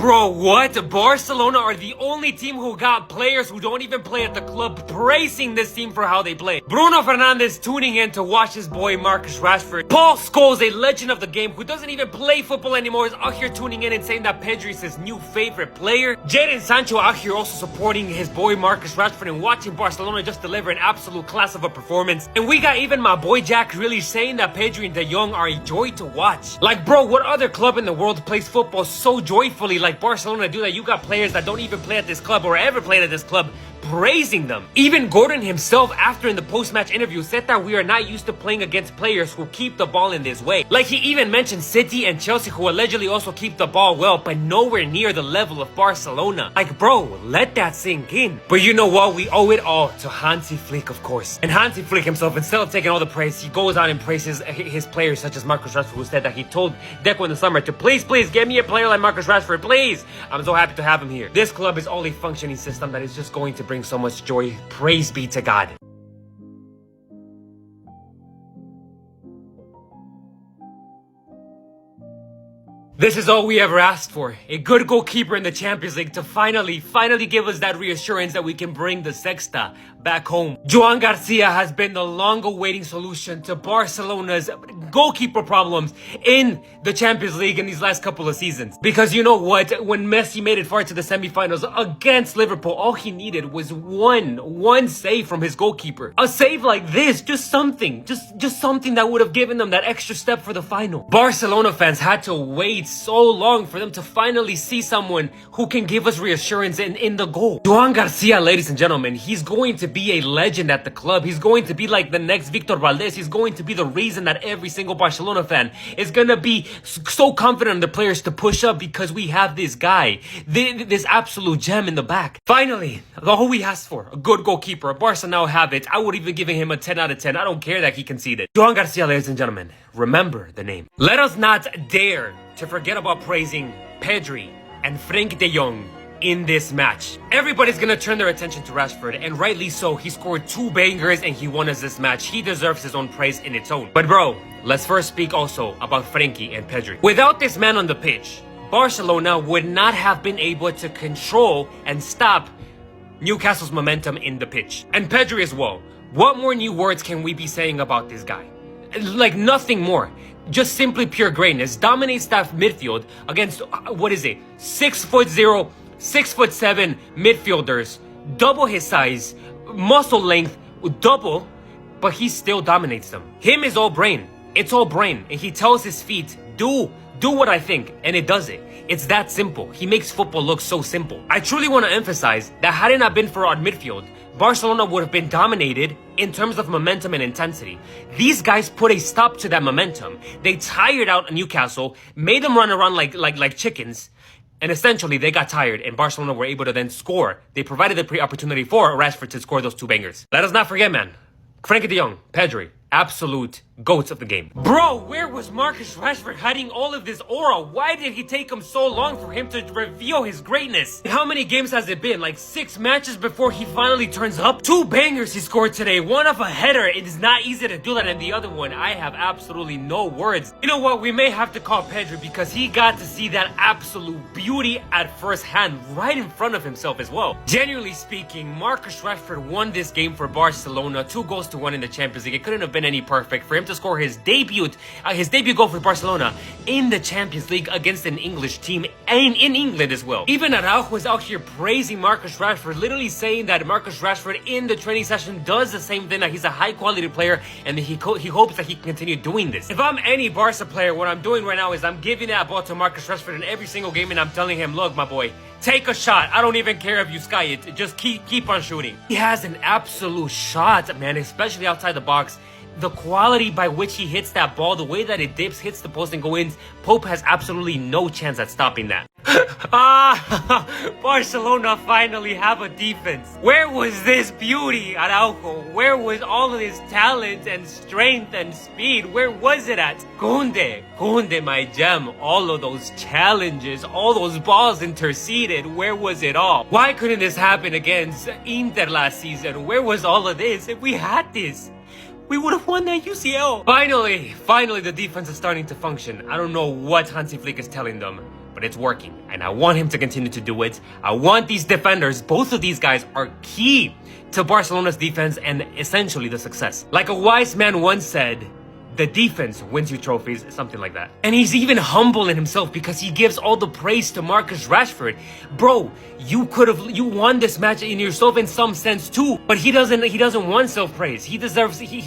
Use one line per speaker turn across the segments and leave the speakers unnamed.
Bro, what? Barcelona are the only team who got players who don't even play at the club praising this team for how they play. Bruno Fernandes tuning in to watch his boy Marcus Rashford. Paul Scholes, a legend of the game who doesn't even play football anymore, is out here tuning in and saying that Pedri is his new favorite player. Jadon Sancho out here also supporting his boy Marcus Rashford and watching Barcelona just deliver an absolute class of a performance. And we got even my boy Jack Grealish saying that Pedri and De Jong are a joy to watch. Like, bro, what other club in the world plays football so joyfully like Barcelona do that? You got players that don't even play at this club or ever played at this club praising them. Even Gordon himself, after in the post-match interview, said that we are not used to playing against players who keep the ball in this way. Like, he even mentioned City and Chelsea, who allegedly also keep the ball well, but nowhere near the level of Barcelona. Like, bro, let that sink in. But you know what? We owe it all to Hansi Flick, of course. And Hansi Flick himself, instead of taking all the praise, he goes out and praises his players, such as Marcus Rashford, who said that he told Deco in the summer to please get me a player like Marcus Rashford, please. I'm so happy to have him here. This club is all a functioning system that is just going to bring so much joy. Praise be to God. This is all we ever asked for. A good goalkeeper in the Champions League to finally give us that reassurance that we can bring the Sexta back home. Joan Garcia has been the long-awaiting solution to Barcelona's goalkeeper problems in the Champions League in these last couple of seasons. Because you know what? When Messi made it far to the semifinals against Liverpool, all he needed was one save from his goalkeeper. A save like this, just something that would have given them that extra step for the final. Barcelona fans had to wait so long for them to finally see someone who can give us reassurance in the goal. Joan Garcia, ladies and gentlemen, he's going to be a legend at the club. He's going to be like the next Victor Valdez. He's going to be the reason that every single Barcelona fan is going to be so confident in the players to push up, because we have this guy, this absolute gem in the back. Finally, all we asked for, a good goalkeeper. Barca now have it. I would even give him a 10 out of 10. I don't care that he conceded. Joan Garcia, ladies and gentlemen, remember the name. Let us not dare to forget about praising Pedri and Frenkie de Jong in this match. Everybody's gonna turn their attention to Rashford, and rightly so. He scored 2 bangers and he won us this match. He deserves his own praise in its own. But bro, let's first speak also about Frenkie and Pedri. Without this man on the pitch, Barcelona would not have been able to control and stop Newcastle's momentum in the pitch. And Pedri as well. What more new words can we be saying about this guy? Like, nothing more. Just simply pure greatness. Dominates that midfield against, 6'0", 6'7" midfielders. Double his size, muscle length, double, but he still dominates them. Him is all brain. It's all brain. And he tells his feet, do what I think, and it does it. It's that simple. He makes football look so simple. I truly want to emphasize that had it not been for our midfield, Barcelona would have been dominated in terms of momentum and intensity. These guys put a stop to that momentum. They tired out Newcastle, made them run around like chickens, and essentially they got tired, and Barcelona were able to then score. They provided the opportunity for Rashford to score those 2 bangers. Let us not forget, man, Frenkie de Jong, Pedri, absolute goats of the game. Bro, where was Marcus Rashford hiding all of this aura? Why did he take him so long for him to reveal his greatness? How many games has it been? Like 6 matches before he finally turns up? 2 bangers he scored today. One off a header. It is not easy to do that. And the other one, I have absolutely no words. You know what? We may have to call Pedri, because he got to see that absolute beauty at first hand right in front of himself as well. Genuinely speaking, Marcus Rashford won this game for Barcelona. 2 goals to 1 in the Champions League. It couldn't have been any perfect for him to score his debut goal for Barcelona in the Champions League against an English team, and in England as well. Even Araujo was out here praising Marcus Rashford, literally saying that Marcus Rashford in the training session does the same thing, that he's a high quality player, and that he hopes that he can continue doing this. If I'm any Barca player, what I'm doing right now is I'm giving that ball to Marcus Rashford in every single game, and I'm telling him, look, my boy, take a shot. I don't even care if you sky it. Just keep on shooting. He has an absolute shot, man, especially outside the box. The quality by which he hits that ball, the way that it dips, hits the post and goes in, Pope has absolutely no chance at stopping that. Barcelona finally have a defense. Where was this beauty, Araujo? Where was all of this talent and strength and speed? Where was it at? Kunde, my gem. All of those challenges, all those balls interceded. Where was it all? Why couldn't this happen against Inter last season? Where was all of this? If we had this, we would have won that UCL. Finally, the defense is starting to function. I don't know what Hansi Flick is telling them, but but it's working. And I want him to continue to do it. I want these defenders, both of these guys are key to Barcelona's defense and essentially the success. Like a wise man once said, the defense wins you trophies, something like that. And he's even humble in himself because he gives all the praise to Marcus Rashford. Bro, you won this match in yourself in some sense too, but he doesn't want self-praise. He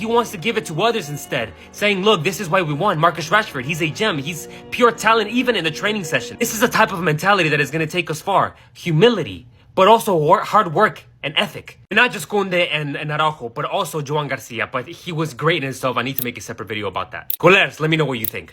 wants to give it to others instead, saying, look, this is why we won. Marcus Rashford, he's a gem. He's pure talent even in the training session. This is the type of mentality that is going to take us far. Humility, but also hard work and ethic. And not just Koundé and Araujo, but also Joan Garcia. But he was great in himself. I need to make a separate video about that. Goalers, let me know what you think.